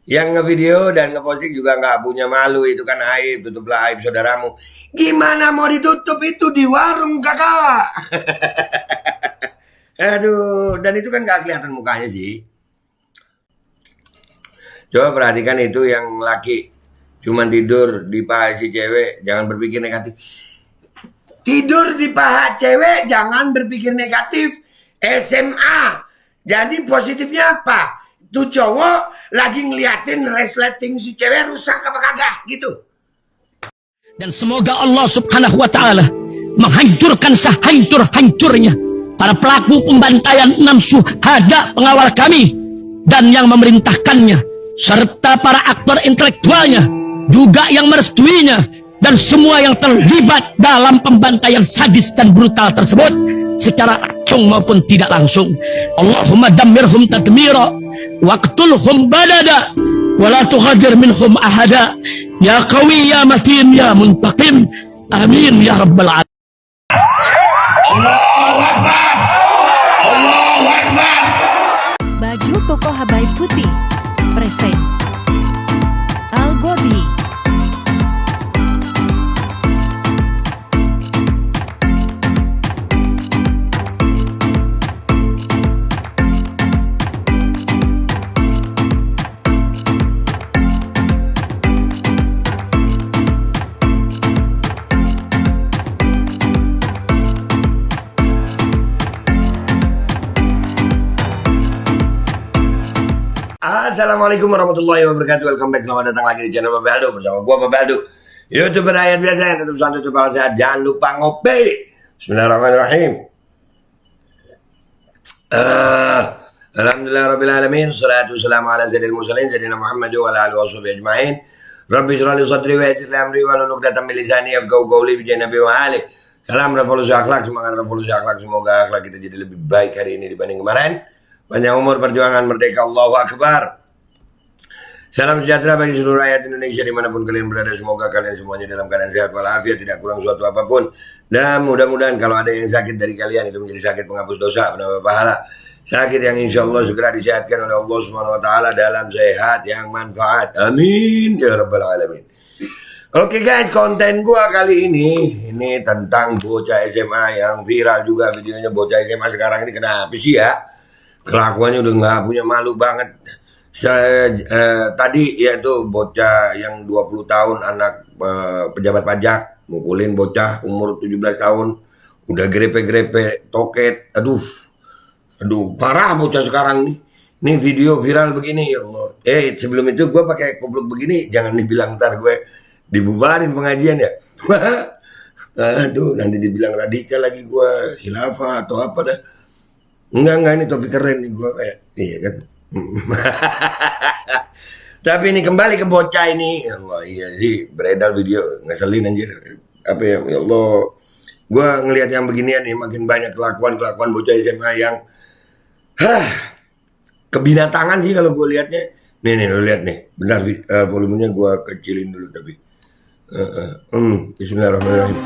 Yang ngevideo dan ngeposting juga nggak punya malu, itu kan aib, tutuplah aib saudaramu. Gimana mau ditutup itu di warung kakak? Aduh, dan itu kan nggak kelihatan mukanya sih. Coba perhatikan itu yang laki cuman tidur di paha si cewek, jangan berpikir negatif. Tidur di paha cewek, jangan berpikir negatif. SMA. Jadi positifnya apa? Tuh cowok lagi ngeliatin resleting si cewek rusak apa kagak gitu. Dan semoga Allah subhanahu wa ta'ala menghancurkan sehancur-hancurnya para pelaku pembantaian 6 syuhada pengawal kami dan yang memerintahkannya, serta para aktor intelektualnya juga yang merestuinya, dan semua yang terlibat dalam pembantaian sadis dan brutal tersebut secara langsung maupun tidak langsung. Allahumma dammirhum tadmira waqtulhum badada wala tughadir minhum ahada ya qawi ya matin ya muntaqim amin ya rabbal alamin. Allahu Akbar, Allahu Akbar. Baju koko Habaib Putih present Al-Godi. Assalamualaikum warahmatullahi wabarakatuh. Welcome back, selamat datang lagi di channel Bapak Aldo bersama gua Bapak Aldo, YouTuber rakyat biasa yang tetap santai, tetap sehat. Jangan lupa ngopi. Bismillahirrahmanirrahim. Alhamdulillahirabbil alamin, salatu wassalamu ala sayyidil mursalin sayyidina Muhammad wa ala alihi washabihi ajmain. Rabbi shrah li sadri wa yassir li amri wahlul 'uqdatam min lisani yafqahu qawli bi Nabi wa ali. Salam revolusi akhlak, semangat revolusi akhlak. Semoga akhlak kita jadi lebih baik hari ini dibanding kemarin. Panjang umur, perjuangan, merdeka, Allahu Akbar. Salam sejahtera bagi seluruh rakyat Indonesia dimanapun kalian berada. Semoga kalian semuanya dalam keadaan sehat walafiat, tidak kurang suatu apapun. Dan mudah-mudahan kalau ada yang sakit dari kalian itu menjadi sakit penghapus dosa, penambah pahala. Sakit yang insya Allah segera disehatkan oleh Allah Subhanahu Wa Taala dalam sehat yang manfaat. Amin ya rabbal alamin. Oke guys, konten gua kali ini tentang bocah SMA yang viral juga videonya. Bocah SMA sekarang ini kenapa sih ya? Kelakuannya udah nggak punya malu banget. Saya tadi yaitu bocah yang 20 tahun anak pejabat pajak mukulin bocah umur 17 tahun, udah grepe-grepe toket. Aduh parah bocah sekarang nih. Ini video viral begini ya Allah. Sebelum itu gue pakai koplok begini, jangan dibilang ntar gue dibubarin pengajian ya. Aduh, nanti dibilang radikal lagi gue, khilafah atau apa dah. Enggak, ini topi keren nih gue kayak, iya kan. Tapi ini kembali ke bocah ini. Ya Allah, iya sih beredar video ngeselin anjir. Apa ya Allah. Gue ngelihat yang beginian nih, makin banyak kelakuan bocah SMA yang kebinatangan sih kalau gue lihatnya. Nih lo lihat nih. Bentar volumenya gue kecilin dulu tapi. Bismillahirrahmanirrahim.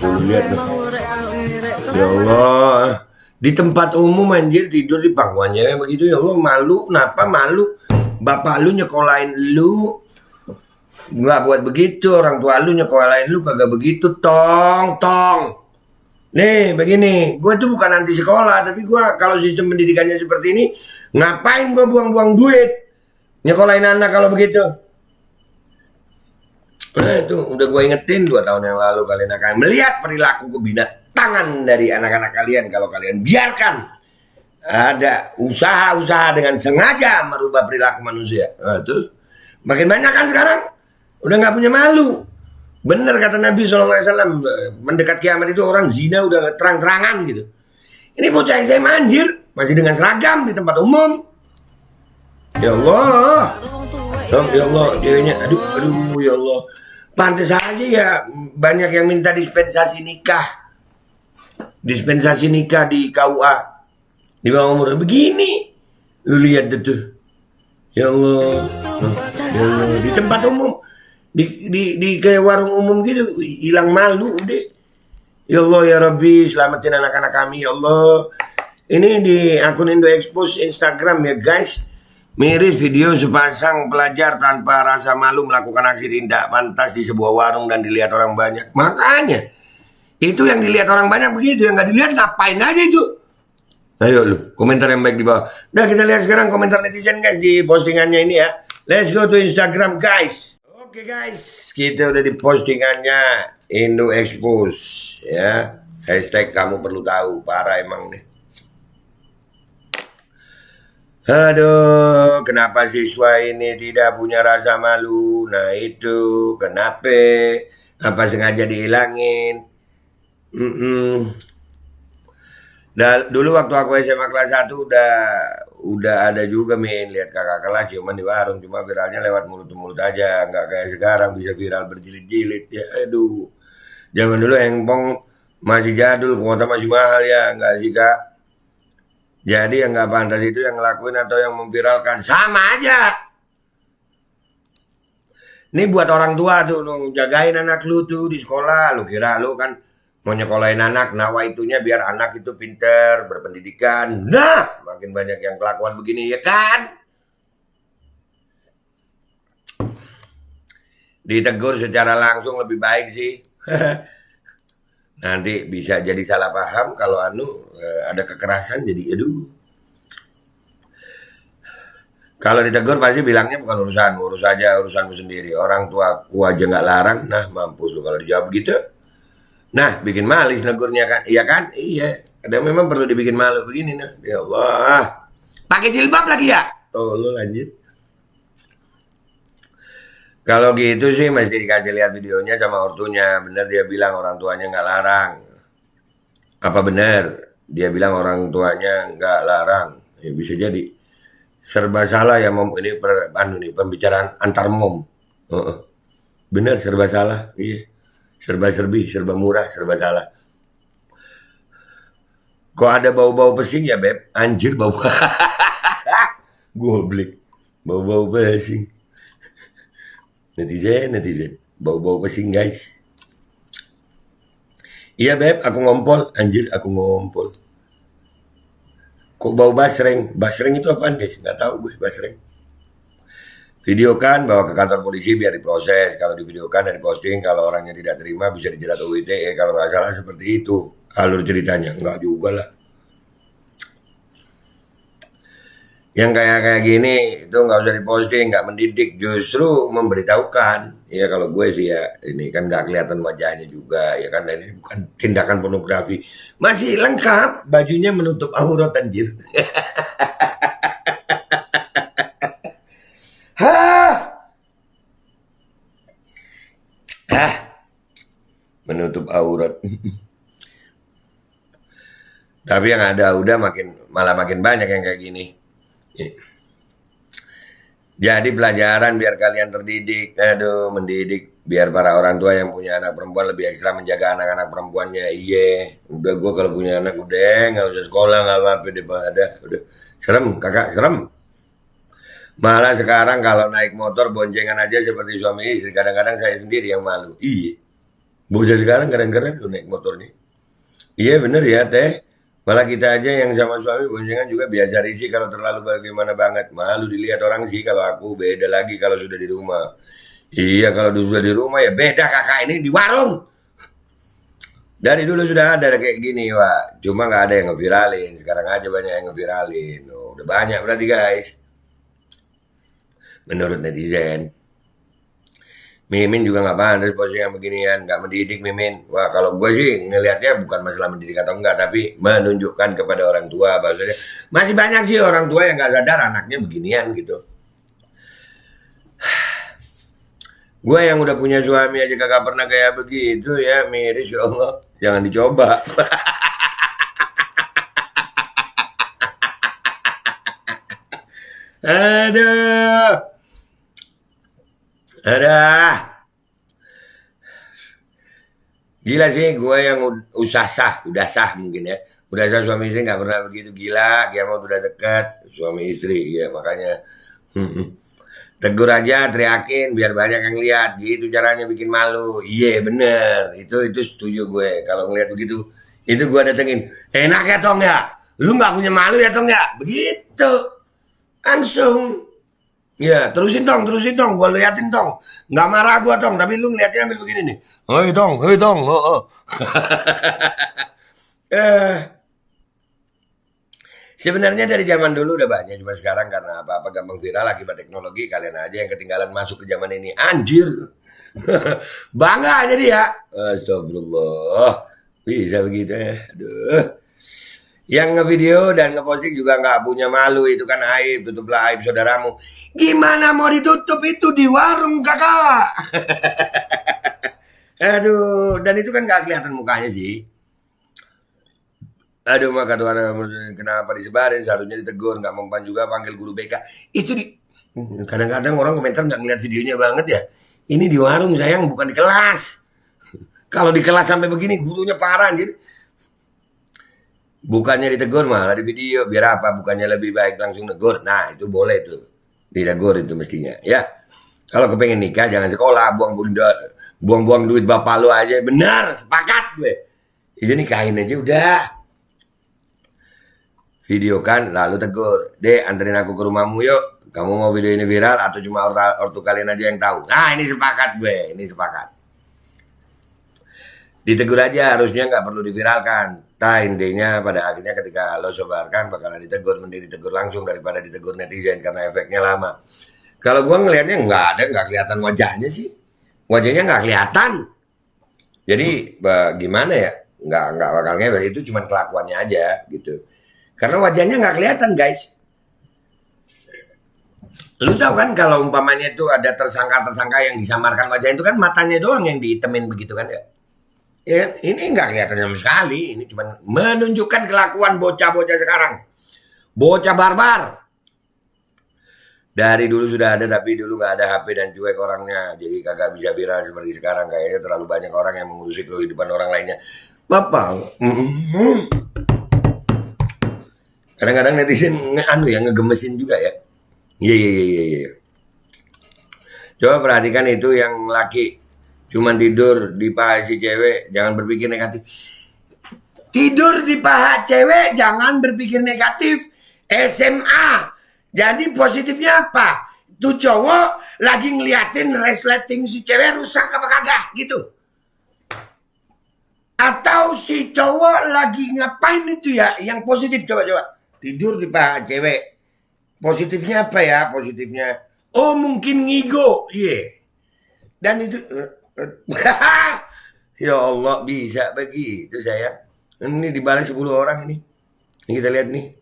Tuh lihat nih. Ya Allah. Di tempat umum anjir tidur di pangkuannya begitu ya Allah, malu. Kenapa malu? Bapak lu nyekolahin lu nggak buat begitu, orang tua lu nyekolahin lu kagak begitu. Tong nih begini, gue tuh bukan anti sekolah, tapi gue kalau sistem pendidikannya seperti ini, ngapain gue buang-buang duit nyekolahin anak kalau begitu? Nah itu udah gue ingetin 2 tahun yang lalu. Kalian akan melihat perilaku kebinatangan dari anak-anak kalian kalau kalian biarkan ada usaha-usaha dengan sengaja merubah perilaku manusia. Nah, tuh makin banyak kan sekarang udah nggak punya malu. Bener kata Nabi SAW, mendekat kiamat itu orang zina udah terang-terangan gitu. Ini bocah SMA anjir masih dengan seragam di tempat umum. Ya Allah, ya Allah, ceweknya, aduh ya Allah. Pantes aja ya banyak yang minta dispensasi nikah di KUA di bawah umur begini. Lu lihat itu, ya Allah, ya Allah, di tempat umum, di kayak warung umum gitu, hilang malu udah. Ya Allah ya Rabbi, selamatin anak-anak kami ya Allah. Ini di akun Indo Expose Instagram ya guys. Miris video sepasang pelajar tanpa rasa malu melakukan aksi tindak pantas di sebuah warung dan dilihat orang banyak. Makanya, itu yang dilihat orang banyak begitu, yang nggak dilihat ngapain aja itu. Ayo lu, komentar yang baik di bawah. Nah, kita lihat sekarang komentar netizen guys di postingannya ini ya. Let's go to Instagram guys. Oke guys, kita udah di postingannya Indo Expose ya. Hashtag kamu perlu tahu, parah emang nih. Aduh, kenapa siswa ini tidak punya rasa malu? Nah itu, kenapa? Apa sengaja dihilangin? Dulu waktu aku SMA kelas 1 udah ada juga lihat kakak kelas cuman di warung, cuma viralnya lewat mulut-mulut aja, nggak kayak sekarang bisa viral berjilid-jilid ya. Aduh, zaman dulu handphone masih jadul, kuota masih mahal ya, nggak sih kak? Jadi yang nggak pantas itu yang ngelakuin atau yang memviralkan sama aja. Ini buat orang tua tuh, lu jagain anak lu tuh di sekolah. Lu kira lu kan mau nyekolahin anak, nawa itunya biar anak itu pinter, berpendidikan. Nah, makin banyak yang kelakuan begini ya kan? Ditegur secara langsung lebih baik sih. Nanti bisa jadi salah paham kalau ada kekerasan jadi aduh. Kalau ditegur pasti bilangnya bukan urusan, urus aja urusanmu sendiri. Orang tuaku aja nggak larang, nah mampus lu kalau dijawab gitu. Nah, bikin malis negurnya kan, iya kan? Iya. Kadang memang perlu dibikin malu begini nah. Ya Allah. Pakai jilbab lagi ya? Oh, lu lanjut. Kalau gitu sih mesti dikasih lihat videonya sama ortunya. Bener dia bilang orang tuanya nggak larang. Apa bener dia bilang orang tuanya nggak larang? Ya bisa jadi. Serba salah ya mom, ini pembicaraan antar mom. Bener serba salah. Iya. Serba serbi, serba murah, serba salah. Kok ada bau-bau pesing ya beb? Anjir bau. Goblok. Bau-bau pesing. Netizen, bau-bau pesing guys. Iya beb, aku ngompol. Anjir, aku ngompol. Kok bau basreng? Basreng itu apaan guys? Nggak tahu gue basreng. Videokan, bawa ke kantor polisi biar diproses. Kalau divideokan dan diposting, kalau orangnya tidak terima bisa dijerat UU ITE. Kalau nggak salah seperti itu alur ceritanya. Nggak juga lah. Yang kayak gini itu nggak usah diposting, nggak mendidik, justru memberitahukan. Ya kalau gue sih ya ini kan nggak kelihatan wajahnya juga ya kan, dan ini bukan tindakan pornografi, masih lengkap bajunya menutup aurat anjir. Menutup aurat. Tapi yang ada udah malah makin banyak yang kayak gini. Jadi pelajaran biar kalian terdidik, mendidik biar para orang tua yang punya anak perempuan lebih ekstra menjaga anak-anak perempuannya. Iya, udah gue kalau punya anak udah nggak usah sekolah nggak apa-apa deh, udah serem kakak serem. Malah sekarang kalau naik motor boncengan aja seperti suami istri, kadang-kadang saya sendiri yang malu. Iya, bocah sekarang keren-keren tuh naik motornya. Iya bener ya teh. Malah kita aja yang sama suami boncengan juga biasa risih kalau terlalu bagaimana banget. Malu dilihat orang sih, kalau aku beda lagi kalau sudah di rumah. Iya kalau sudah di rumah ya beda kakak, ini di warung. Dari dulu sudah ada kayak gini Wak. Cuma nggak ada yang ngeviralin. Sekarang aja banyak yang ngeviralin. Oh, udah banyak berarti guys. Menurut netizen. Mimin juga nggak pantas posting yang beginian, nggak mendidik Mimin. Wah kalau gue sih ngelihatnya bukan masalah mendidik atau enggak, tapi menunjukkan kepada orang tua bahwasanya masih banyak sih orang tua yang nggak sadar anaknya beginian gitu. Gue yang udah punya suami aja kagak pernah kayak begitu ya, miris ya Allah, jangan dicoba. Aduh. Gila sih gue yang udah sah mungkin ya. Udah sah suami istri nggak pernah begitu, gila. Kiamat udah dekat suami istri ya makanya. Tegur aja, teriakin biar banyak yang lihat. Gitu caranya bikin malu. Iya bener, itu setuju gue. Kalau ngeliat begitu, itu gue datengin. Enak ya toh nggak? Lu nggak punya malu ya toh nggak? Begitu. Langsung. Iya, terusin dong, gua liatin dong. Nggak marah gua dong, tapi lu ngeliatnya ambil begini nih. Hei dong, oh, oh. eh, Sebenarnya dari zaman dulu udah banyak, cuma sekarang karena apa-apa gampang viral akibat teknologi, kalian aja yang ketinggalan masuk ke zaman ini. Anjir. Bangga jadi ya. Astagfirullah. Bisa begitu ya. Aduh. Yang ngevideo dan ngeposting juga nggak punya malu, itu kan aib, tutuplah aib saudaramu. Gimana mau ditutup, itu di warung kakak. Aduh, dan itu kan nggak kelihatan mukanya sih. Aduh, maka Tuhan, kenapa disebarin, seharusnya ditegur, nggak mempan juga panggil guru BK. Itu kadang-kadang orang komentar nggak ngeliat videonya banget ya. Ini di warung sayang, bukan di kelas. Kalau di kelas sampai begini gurunya parah anjir. Bukannya ditegur malah di video, biar apa? Bukannya lebih baik langsung negur. Nah, itu boleh tuh. Ditegur itu mestinya, ya. Kalau kepengen nikah jangan sekolah, buang-buang duit bapak lu aja. Benar, sepakat gue. Itu nikahin aja udah. Videokan lalu tegur. Dek, anterin aku ke rumahmu yuk. Kamu mau video ini viral atau cuma ortu kalian aja yang tahu? Nah, ini sepakat gue, ini sepakat. Ditegur aja, harusnya nggak perlu diviralkan. Intinya pada akhirnya ketika lo sebarkan bakalan ditegur, mending ditegur langsung daripada ditegur netizen karena efeknya lama. Kalau gua ngelihatnya nggak kelihatan wajahnya sih, wajahnya nggak kelihatan. Jadi gimana ya, nggak bakal ngeber, itu cuma kelakuannya aja gitu. Karena wajahnya nggak kelihatan guys. Lu tahu kan kalau umpamanya itu ada tersangka yang disamarkan wajah itu kan matanya doang yang ditemin begitu kan ya. Ya, ini nggak kelihatan sama sekali. Ini cuma menunjukkan kelakuan bocah-bocah sekarang. Bocah barbar. Dari dulu sudah ada, tapi dulu nggak ada HP dan cuek orangnya. Jadi kagak bisa viral seperti sekarang. Kayaknya terlalu banyak orang yang mengurusi kehidupan orang lainnya. Bapak. Kadang-kadang netizen ngegemesin juga ya. Iya. Coba perhatikan itu yang laki. Cuman tidur di paha si cewek, jangan berpikir negatif. Tidur di paha cewek, jangan berpikir negatif. SMA. Jadi positifnya apa? Tuh cowok lagi ngeliatin resleting si cewek rusak apa kagak gitu. Atau si cowok lagi ngapain itu ya? Yang positif coba. Tidur di paha cewek. Positifnya apa ya? Positifnya, oh mungkin ngigo. Iya. Dan itu... Ya Allah, bisa begitu sayang. Ini dibalas 10 orang ini. Ini kita lihat nih.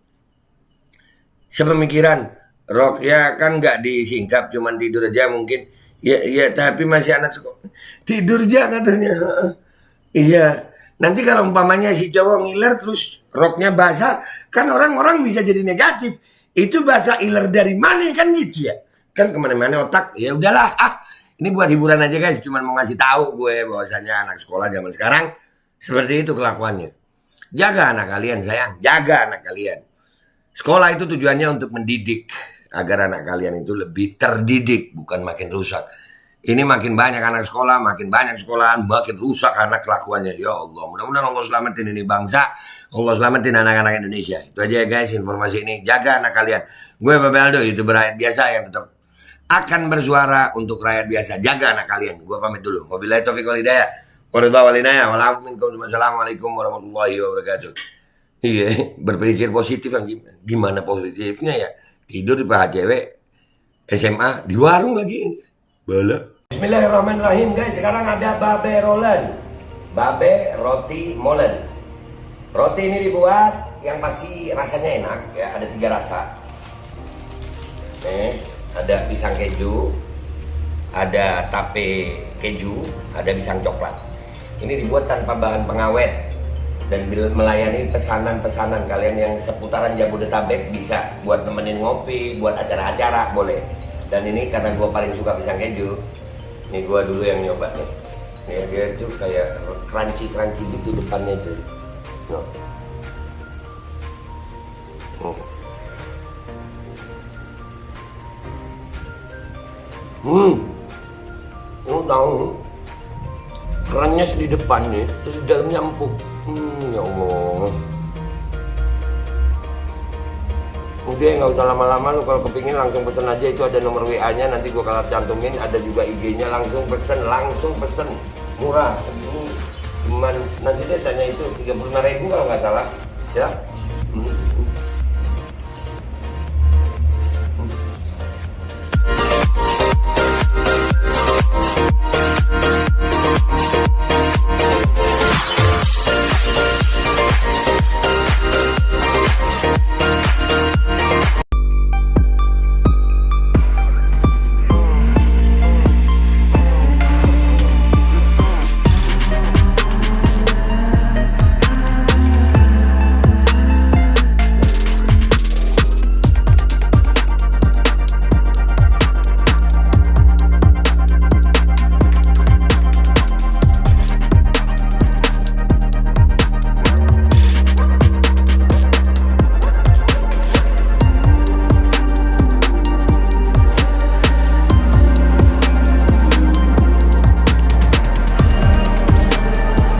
Sepemikiran, rok ya kan nggak disingkap, cuman tidur aja mungkin. Ya tapi masih anak sekolah. Tidur aja katanya. Iya. Nanti kalau umpamanya si cowok ngiler terus roknya basah, kan orang-orang bisa jadi negatif. Itu bahasa iler dari mana kan gitu ya? Kan kemana-mana otak. Ya udahlah. Ini buat hiburan aja guys, cuman mau ngasih tahu gue bahwasanya anak sekolah zaman sekarang seperti itu kelakuannya. Jaga anak kalian sayang, jaga anak kalian. Sekolah itu tujuannya untuk mendidik agar anak kalian itu lebih terdidik, bukan makin rusak. Ini makin banyak anak sekolah, makin banyak sekolahan, makin rusak anak kelakuannya. Ya Allah, mudah-mudahan Allah selamatin ini bangsa, Allah selamatin anak-anak Indonesia. Itu aja ya guys informasi ini, jaga anak kalian. Gue Babe Aldo, YouTuber rakyat biasa yang tetap akan bersuara untuk rakyat biasa. Jaga anak kalian. Gua pamit dulu. Wabillahi taufiq wal hidayah. Wassalamualaikum warahmatullahi wabarakatuh. Iya, berpikir positif yang gimana positifnya ya? Tidur di paha cewek, SMA di warung lagi. Bala. Bismillahirrahmanirrahim guys. Sekarang ada Babe Rolen. Babe roti molen. Roti ini dibuat yang pasti rasanya enak ya. Ada 3 rasa. Nih. Ada pisang keju, ada tape keju, ada pisang coklat. Ini dibuat tanpa bahan pengawet dan melayani pesanan-pesanan kalian yang seputaran Jabodetabek, bisa buat nemenin ngopi, buat acara-acara boleh. Dan ini karena gue paling suka pisang keju, ini gue dulu yang nyoba nih. Nih dia tuh kayak crunchy gitu depannya tuh. Tahu kerannya di depan nih, terus di dalamnya empuk. Ya Allah. Udah nggak usah lama-lama, lu kalau kepingin langsung pesen aja, itu ada nomor WA-nya, nanti gua kalau cantumin, ada juga IG-nya, langsung pesen, murah. Cuman nanti dia tanya itu 35.000 kalau nggak salah, ya.